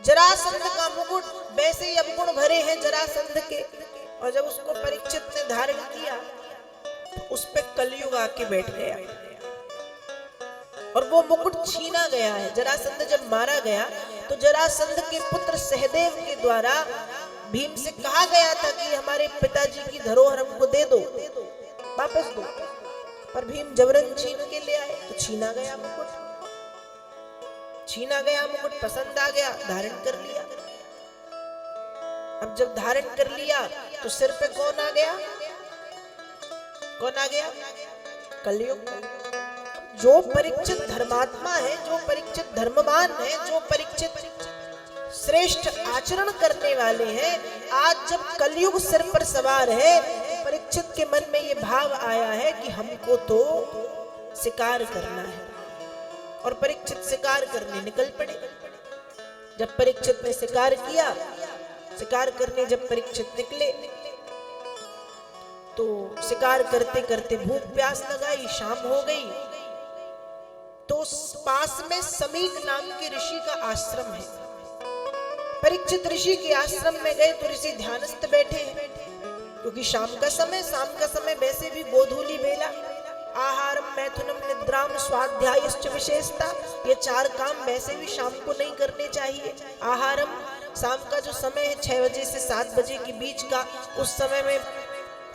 जरासंध का मुकुट वैसे ही अवगुण भरे हैं जरासंध के, और जब उसको परीक्षित ने धारण किया तो उस पे कलयुग आके बैठ गया और वो मुकुट छीना गया है। जरासंध जब मारा गया तो जरासंध के पुत्र सहदेव के द्वारा भीम से कहा गया था कि हमारे पिताजी की धरोहर हमको दे दो, वापस दो, पर भीम जबरन छीन के ले आए तो छीना गया मुकुट। छीना गया मुकुट पसंद आ गया, धारण कर लिया। अब जब धारण कर लिया तो सिर पे कौन आ गया? कौन आ गया? कलयुग। जो परीक्षित धर्मात्मा है, जो परीक्षित धर्मवान है, जो परीक्षित श्रेष्ठ आचरण करने वाले हैं, आज जब कलयुग सिर पर सवार है, परीक्षित के मन में ये भाव आया है कि हमको तो शिकार करना है, और परीक्षित शिकार करने निकल पड़े। जब परीक्षित ने शिकार किया, शिकार करने जब परीक्षित निकले तो शिकार करते करते भूख प्यास लगाई, शाम हो गई। तो पास में समीक नाम के ऋषि का आश्रम है। परीक्षित ऋषि के आश्रम में गए तो ऋषि ध्यानस्थ बैठे हैं, क्योंकि शाम का समय वैसे भी गोधूली बेला। आहारम मैथुनम निद्राम स्वाध्यायश्च विशेषता, ये 4 काम वैसे भी शाम को नहीं करने चाहिए। आहारम, शाम का जो समय है 6 बजे से 7 बजे के बीच का, उस समय में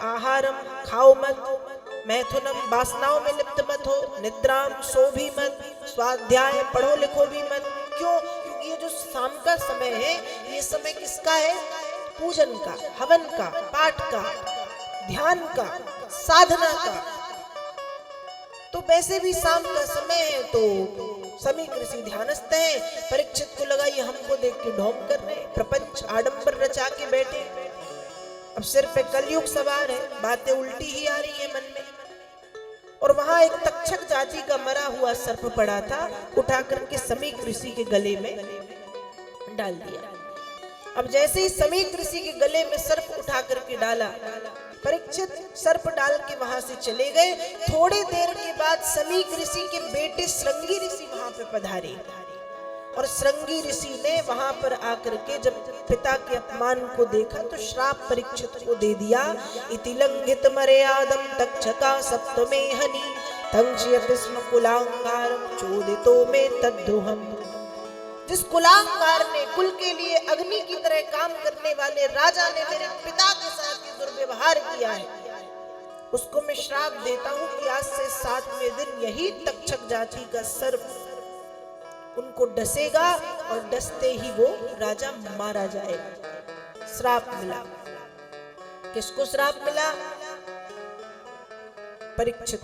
आहारम खाओ मत, मैथुनम वासनाओं में लिप्त मत हो, निद्राम सो भी मत, स्वाध्याय पढ़ो लिखो भी मत। क्यों? क्योंकि ये जो शाम का समय है, ये समय किसका है? पूजन का, हवन का, पाठ का, ध्यान का, साधना का। तो वैसे भी शाम का समय है, तो समीक ऋषि ध्यानस्थ है। परीक्षित को लगा ये हमको देख के ढोंग कर रहे, प्रपंच आडंबर रचा के बैठे। अब सिर पे कलयुग सवार है, बातें उल्टी ही आ रही है मन में। और वहां एक तक्षक जाति का मरा हुआ सर्प पड़ा था, उठा करके समीक ऋषि के गले में डाल दिया। अब जैसे ही समीक ऋषि के गले में सर्प उठा करके डाला, परीक्षित सर्प डाल के वहां से चले गए। थोड़ी देर के बाद समीक ऋषि के बेटे श्रृंगी ऋषि वहां पे पधारे, और श्रृंगी ऋषि ने वहां पर आकर के जब पिता के अपमान को देखा तो श्राप परीक्षित को दे दिया। इति लंघित मर्यादम तक्षका सप्तमे हनि तंक्षयति स्म कुलांगारम चोदितो में तद्रुहम। जिस कुलांगार ने, कुल के लिए अग्नि की तरह काम करने वाले राजा ने मेरे पिता के साथ ये दुर्व्यवहार किया है, उसको मैं श्राप देता हूं कि आज से 7वें दिन यही तक्षक जाति का सर्प उनको डसेगा, और डसते ही वो राजा मारा जाएगा। श्राप मिला। किसको श्राप मिला? परीक्षित।